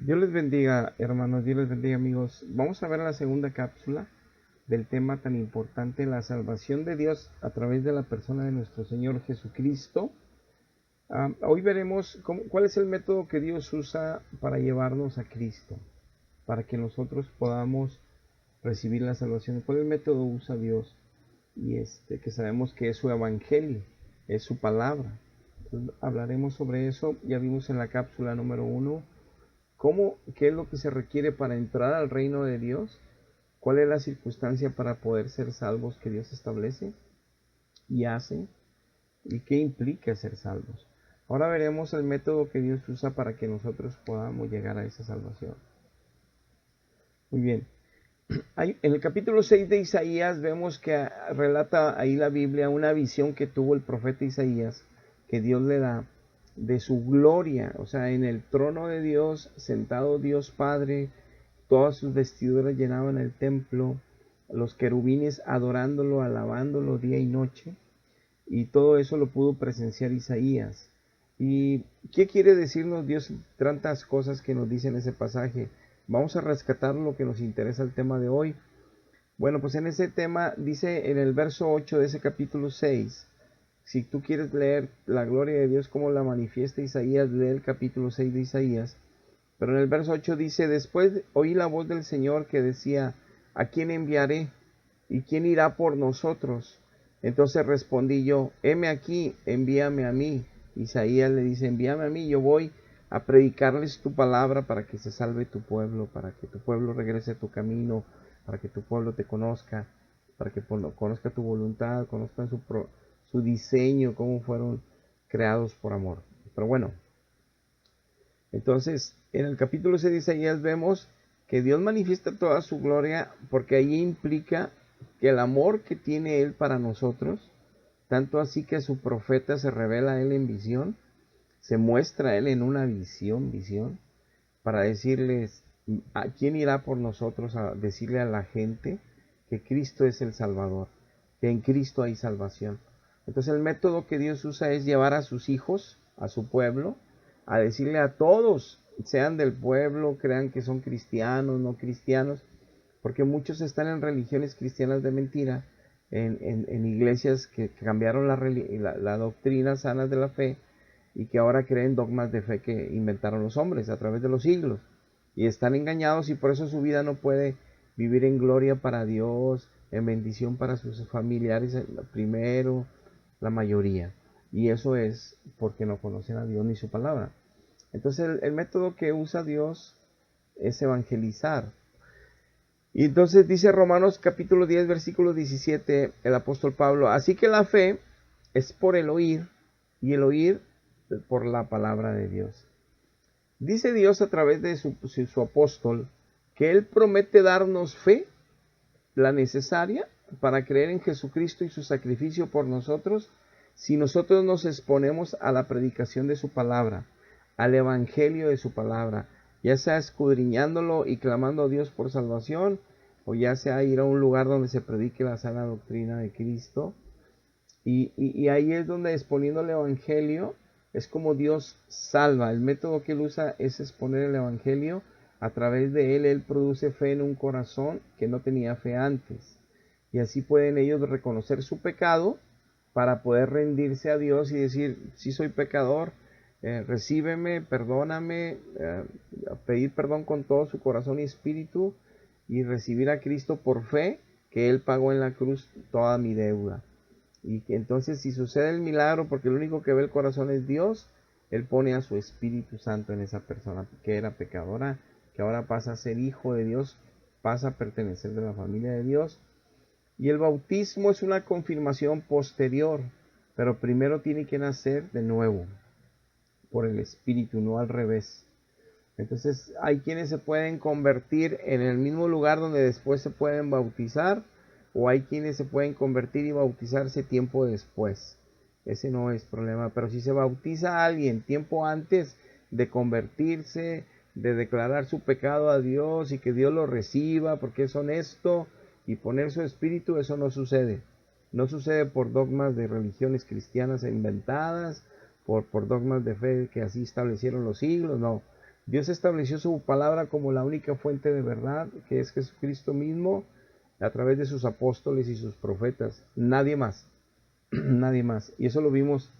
Dios les bendiga, hermanos, Dios les bendiga, amigos. Vamos a ver la segunda cápsula del tema tan importante, la salvación de Dios a través de la persona de nuestro Señor Jesucristo. Hoy veremos cuál es el método que Dios usa para llevarnos a Cristo, para que nosotros podamos recibir la salvación. ¿Cuál es el método que usa Dios? Y que sabemos que es su evangelio, es su palabra. Entonces, hablaremos sobre eso. Ya vimos en la cápsula número 1 qué es lo que se requiere para entrar al reino de Dios, cuál es la circunstancia para poder ser salvos que Dios establece y hace, y qué implica ser salvos. Ahora veremos el método que Dios usa para que nosotros podamos llegar a esa salvación. Muy bien. En el capítulo 6 de Isaías vemos que relata ahí la Biblia una visión que tuvo el profeta Isaías, que Dios le da de su gloria, o sea, en el trono de Dios, sentado Dios Padre, todas sus vestiduras llenaban el templo, los querubines adorándolo, alabándolo día y noche, y todo eso lo pudo presenciar Isaías. ¿Y qué quiere decirnos Dios? Tantas cosas que nos dice en ese pasaje. Vamos a rescatar lo que nos interesa el tema de hoy. Bueno, pues en ese tema dice en el verso 8 de ese capítulo 6, si tú quieres leer la gloria de Dios como la manifiesta Isaías, lee el capítulo 6 de Isaías. Pero en el verso 8 dice, después oí la voz del Señor que decía, ¿a quién enviaré? ¿Y quién irá por nosotros? Entonces respondí yo, heme aquí, envíame a mí. Isaías le dice, envíame a mí, yo voy a predicarles tu palabra para que se salve tu pueblo, para que tu pueblo regrese a tu camino, para que tu pueblo te conozca, para que conozca tu voluntad, conozcan su diseño, cómo fueron creados por amor. Pero bueno, entonces en el capítulo 6 de Isaías vemos que Dios manifiesta toda su gloria porque ahí implica que el amor que tiene Él para nosotros, tanto así que su profeta se revela a Él en visión, se muestra a Él en una visión, para decirles, ¿a quién irá por nosotros? A decirle a la gente que Cristo es el Salvador, que en Cristo hay salvación. Entonces el método que Dios usa es llevar a sus hijos, a su pueblo, a decirle a todos, sean del pueblo, crean que son cristianos, no cristianos, porque muchos están en religiones cristianas de mentira, en iglesias que cambiaron la doctrina sana de la fe y que ahora creen dogmas de fe que inventaron los hombres a través de los siglos. Y están engañados y por eso su vida no puede vivir en gloria para Dios, en bendición para sus familiares, primero, la mayoría. Y eso es porque no conocen a Dios ni su palabra. Entonces el método que usa Dios es evangelizar. Y entonces dice Romanos capítulo 10, versículo 17, el apóstol Pablo, así que la fe es por el oír y el oír por la palabra de Dios. Dice Dios a través de su apóstol que Él promete darnos fe, la necesaria para creer en Jesucristo y su sacrificio por nosotros, si nosotros nos exponemos a la predicación de su palabra, al evangelio de su palabra, ya sea escudriñándolo y clamando a Dios por salvación, o ya sea ir a un lugar donde se predique la sana doctrina de Cristo. Y ahí es donde, exponiendo el evangelio, es como Dios salva. El método que Él usa es exponer el evangelio. A través de Él produce fe en un corazón que no tenía fe antes. Y así pueden ellos reconocer su pecado para poder rendirse a Dios y decir, sí soy pecador, recíbeme, perdóname, pedir perdón con todo su corazón y espíritu y recibir a Cristo por fe, que Él pagó en la cruz toda mi deuda. Y que entonces si sucede el milagro, porque el único que ve el corazón es Dios, Él pone a su Espíritu Santo en esa persona que era pecadora, que ahora pasa a ser hijo de Dios, pasa a pertenecer de la familia de Dios. Y el bautismo es una confirmación posterior, pero primero tiene que nacer de nuevo, por el Espíritu, no al revés. Entonces hay quienes se pueden convertir en el mismo lugar donde después se pueden bautizar, o hay quienes se pueden convertir y bautizarse tiempo después. Ese no es problema, pero si se bautiza a alguien tiempo antes de convertirse, de declarar su pecado a Dios y que Dios lo reciba porque es honesto y poner su espíritu, eso no sucede. No sucede por dogmas de religiones cristianas inventadas, por dogmas de fe que así establecieron los siglos, no. Dios estableció su palabra como la única fuente de verdad, que es Jesucristo mismo, a través de sus apóstoles y sus profetas. Nadie más, nadie más. Y eso lo vimos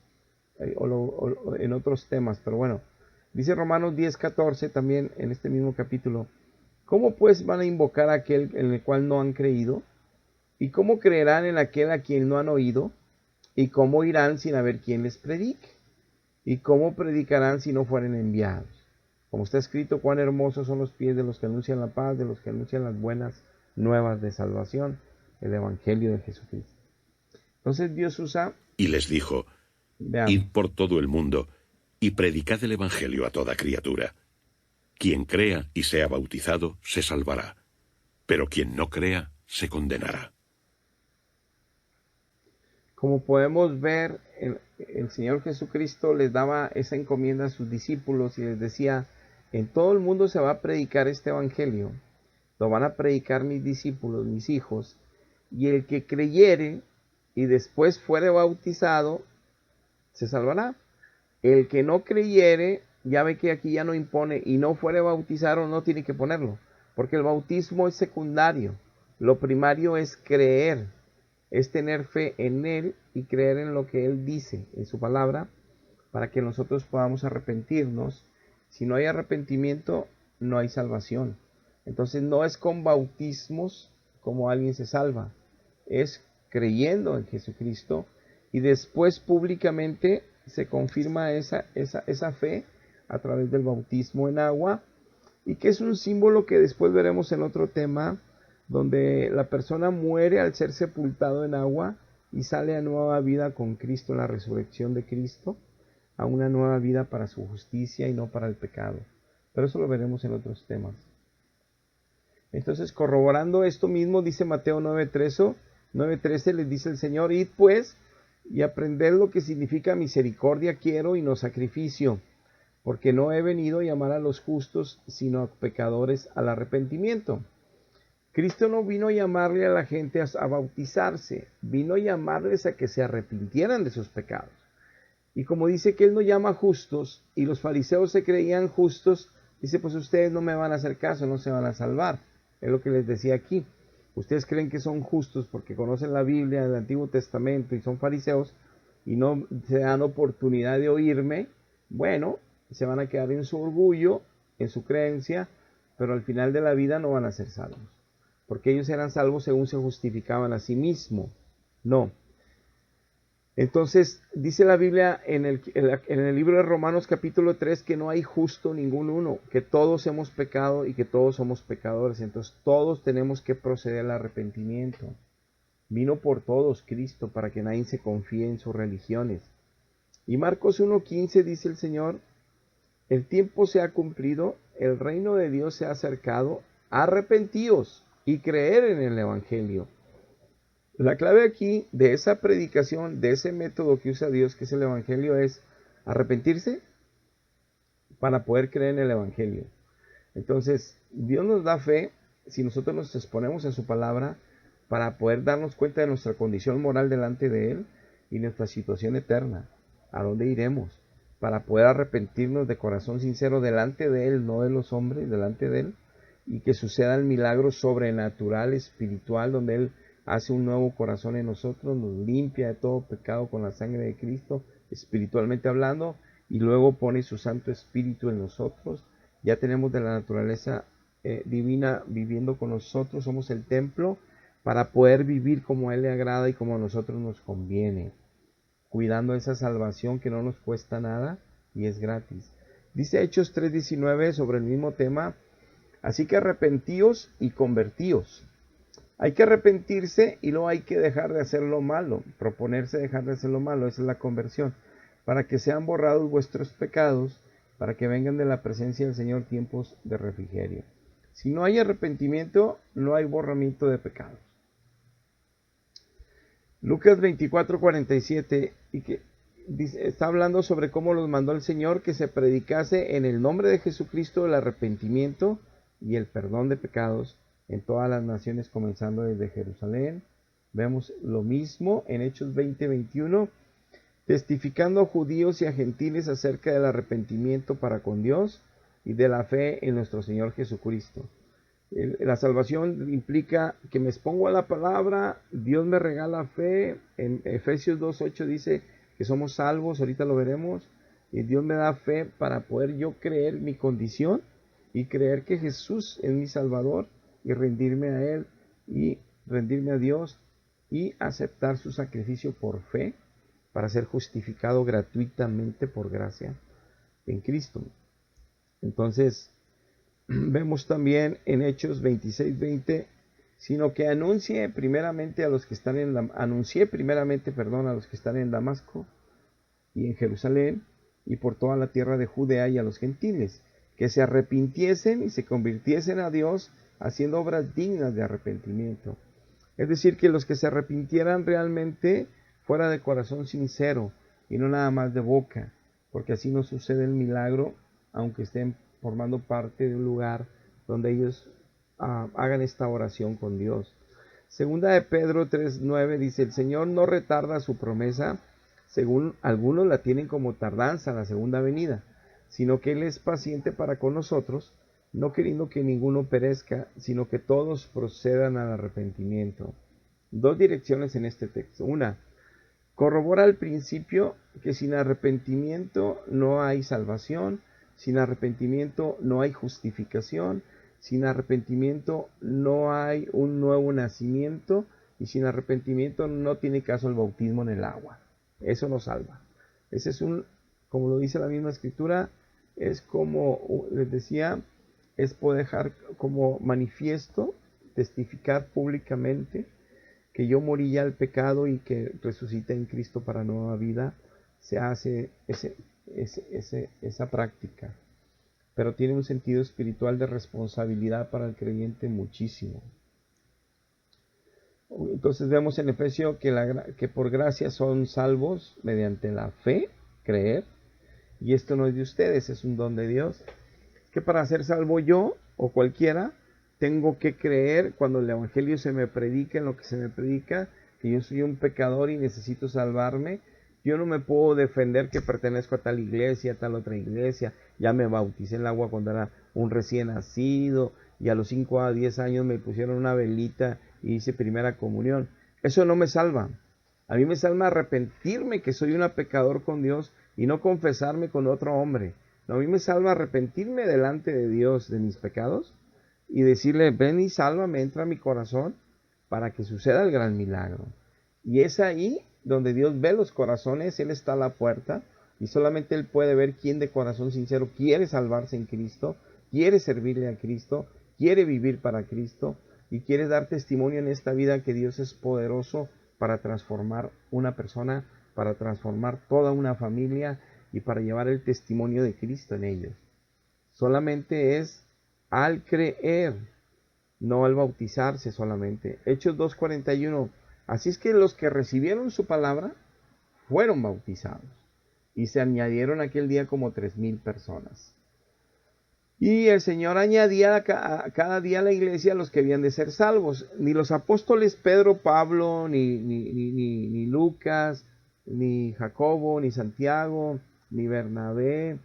en otros temas, pero bueno. Dice Romanos 10:14 también en este mismo capítulo. ¿Cómo pues van a invocar a aquel en el cual no han creído? ¿Y cómo creerán en aquel a quien no han oído? ¿Y cómo irán sin haber quien les predique? ¿Y cómo predicarán si no fueren enviados? Como está escrito, cuán hermosos son los pies de los que anuncian la paz, de los que anuncian las buenas nuevas de salvación, el Evangelio de Jesucristo. Entonces Dios usa... Y les dijo, id por todo el mundo y predicad el Evangelio a toda criatura. Quien crea y sea bautizado se salvará, pero quien no crea se condenará. Como podemos ver, el Señor Jesucristo les daba esa encomienda a sus discípulos y les decía, en todo el mundo se va a predicar este evangelio, lo van a predicar mis discípulos, mis hijos, y el que creyere y después fuere bautizado, se salvará. El que no creyere, ya ve que aquí ya no impone, y no fuere bautizado, no tiene que ponerlo, porque el bautismo es secundario, lo primario es creer. Es tener fe en Él y creer en lo que Él dice, en su palabra, para que nosotros podamos arrepentirnos. Si no hay arrepentimiento, no hay salvación. Entonces no es con bautismos como alguien se salva, es creyendo en Jesucristo y después públicamente se confirma esa fe a través del bautismo en agua, y que es un símbolo que después veremos en otro tema, donde la persona muere al ser sepultado en agua y sale a nueva vida con Cristo en la resurrección de Cristo, a una nueva vida para su justicia y no para el pecado. Pero eso lo veremos en otros temas. Entonces, corroborando esto mismo, dice Mateo 9:13, les dice el Señor, id pues y aprended lo que significa misericordia quiero y no sacrificio, porque no he venido a llamar a los justos, sino a pecadores al arrepentimiento. Cristo no vino a llamarle a la gente a bautizarse, vino a llamarles a que se arrepintieran de sus pecados. Y como dice que Él no llama justos, y los fariseos se creían justos, dice, pues ustedes no me van a hacer caso, no se van a salvar. Es lo que les decía aquí. Ustedes creen que son justos porque conocen la Biblia, el Antiguo Testamento, y son fariseos, y no se dan oportunidad de oírme. Bueno, se van a quedar en su orgullo, en su creencia, pero al final de la vida no van a ser salvos, porque ellos eran salvos según se justificaban a sí mismos. No. Entonces, dice la Biblia en el libro de Romanos capítulo 3 que no hay justo ningún uno, que todos hemos pecado y que todos somos pecadores. Entonces, todos tenemos que proceder al arrepentimiento. Vino por todos Cristo para que nadie se confíe en sus religiones. Y Marcos 1:15 dice el Señor, el tiempo se ha cumplido, el reino de Dios se ha acercado, arrepentíos y creer en el Evangelio. La clave aquí de esa predicación, de ese método que usa Dios, que es el Evangelio, es arrepentirse para poder creer en el Evangelio. Entonces, Dios nos da fe si nosotros nos exponemos en su palabra para poder darnos cuenta de nuestra condición moral delante de Él y nuestra situación eterna. ¿A dónde iremos? Para poder arrepentirnos de corazón sincero delante de Él, no de los hombres, delante de Él, y que suceda el milagro sobrenatural, espiritual, donde Él hace un nuevo corazón en nosotros, nos limpia de todo pecado con la sangre de Cristo, espiritualmente hablando, y luego pone su Santo Espíritu en nosotros. Ya tenemos de la naturaleza divina viviendo con nosotros, somos el templo para poder vivir como a Él le agrada y como a nosotros nos conviene, cuidando esa salvación que no nos cuesta nada y es gratis. Dice Hechos 3:19 sobre el mismo tema, así que arrepentíos y convertíos. Hay que arrepentirse y luego hay que dejar de hacer lo malo, proponerse dejar de hacer lo malo, esa es la conversión, para que sean borrados vuestros pecados, para que vengan de la presencia del Señor tiempos de refrigerio. Si no hay arrepentimiento, no hay borramiento de pecados. Lucas 24:47, y que está hablando sobre cómo los mandó el Señor que se predicase en el nombre de Jesucristo el arrepentimiento y el perdón de pecados en todas las naciones, comenzando desde Jerusalén. Vemos lo mismo en Hechos 20:21, testificando a judíos y a gentiles acerca del arrepentimiento para con Dios y de la fe en nuestro Señor Jesucristo. La salvación implica que me expongo a la palabra, Dios me regala fe. En Efesios 2:8 dice que somos salvos, ahorita lo veremos, y Dios me da fe para poder yo creer mi condición y creer que Jesús es mi Salvador y rendirme a Él y rendirme a Dios y aceptar su sacrificio por fe para ser justificado gratuitamente por gracia en Cristo. Entonces, vemos también en Hechos 26:20, sino que anuncié primeramente a los que están en Damasco y en Jerusalén y por toda la tierra de Judea y a los gentiles, que se arrepintiesen y se convirtiesen a Dios, haciendo obras dignas de arrepentimiento. Es decir, que los que se arrepintieran realmente fuera de corazón sincero y no nada más de boca, porque así no sucede el milagro, aunque estén formando parte de un lugar donde ellos hagan esta oración con Dios. Segunda de Pedro 3:9 dice, el Señor no retarda su promesa, según algunos la tienen como tardanza la segunda venida, sino que Él es paciente para con nosotros, no queriendo que ninguno perezca, sino que todos procedan al arrepentimiento. Dos direcciones en este texto. Una, corrobora al principio que sin arrepentimiento no hay salvación, sin arrepentimiento no hay justificación, sin arrepentimiento no hay un nuevo nacimiento y sin arrepentimiento no tiene caso el bautismo en el agua. Eso no salva. Ese es como lo dice la misma escritura, es como, les decía, es poder dejar como manifiesto, testificar públicamente que yo morí ya al pecado y que resucité en Cristo para nueva vida. Se hace esa práctica, pero tiene un sentido espiritual de responsabilidad para el creyente muchísimo. Entonces vemos en Efesios que por gracia son salvos mediante la fe, creer, y esto no es de ustedes, es un don de Dios, que para ser salvo yo o cualquiera, tengo que creer cuando el evangelio se me predica, en lo que se me predica, que yo soy un pecador y necesito salvarme. Yo no me puedo defender que pertenezco a tal iglesia, a tal otra iglesia. Ya me bauticé en el agua cuando era un recién nacido y a los 5 a 10 años me pusieron una velita y hice primera comunión. Eso no me salva. A mí me salva arrepentirme que soy un pecador con Dios y no confesarme con otro hombre. No, a mí me salva arrepentirme delante de Dios de mis pecados y decirle, ven y sálvame, entra a mi corazón para que suceda el gran milagro. Y es ahí donde Dios ve los corazones, Él está a la puerta y solamente Él puede ver quién de corazón sincero quiere salvarse en Cristo, quiere servirle a Cristo, quiere vivir para Cristo y quiere dar testimonio en esta vida que Dios es poderoso para transformar una persona, para transformar toda una familia y para llevar el testimonio de Cristo en ellos. Solamente es al creer, no al bautizarse solamente. Hechos 2:41. Así es que los que recibieron su palabra fueron bautizados y se añadieron aquel día como 3,000 personas. Y el Señor añadía cada día a la iglesia a los que habían de ser salvos. Ni los apóstoles Pedro, Pablo, ni Lucas, ni Jacobo, ni Santiago, ni Bernabé,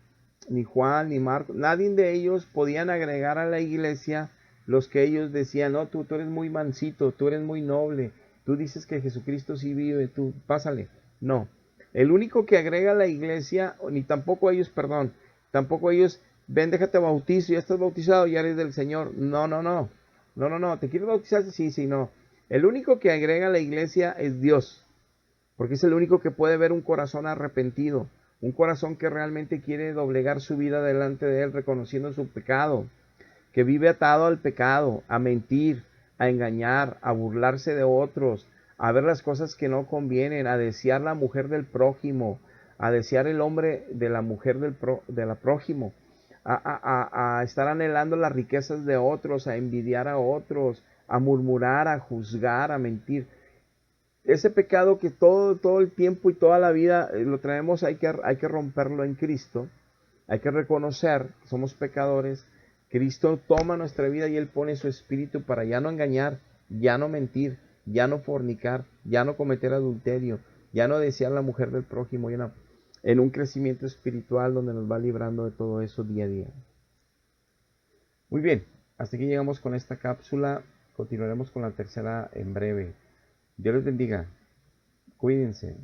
ni Juan, ni Marcos, nadie de ellos podían agregar a la iglesia los que ellos decían, no, tú eres muy mansito, tú eres muy noble, tú dices que Jesucristo sí vive, tú pásale. No, el único que agrega a la iglesia, ni tampoco ellos, tampoco ellos, ven, déjate bautizo, ya estás bautizado, ya eres del Señor. No, ¿te quieres bautizar? Sí, no. El único que agrega a la iglesia es Dios, porque es el único que puede ver un corazón arrepentido, un corazón que realmente quiere doblegar su vida delante de Él, reconociendo su pecado, que vive atado al pecado, a mentir, a engañar, a burlarse de otros, a ver las cosas que no convienen, a desear la mujer del prójimo, a desear el hombre de la mujer de la prójimo, a estar anhelando las riquezas de otros, a envidiar a otros, a murmurar, a juzgar, a mentir. Ese pecado que todo el tiempo y toda la vida lo traemos, hay que romperlo en Cristo. Hay que reconocer que somos pecadores. Cristo toma nuestra vida y Él pone su espíritu para ya no engañar, ya no mentir, ya no fornicar, ya no cometer adulterio, ya no desear la mujer del prójimo, en un crecimiento espiritual donde nos va librando de todo eso día a día. Muy bien, hasta aquí llegamos con esta cápsula. Continuaremos con la tercera en breve. Dios les bendiga. Cuídense.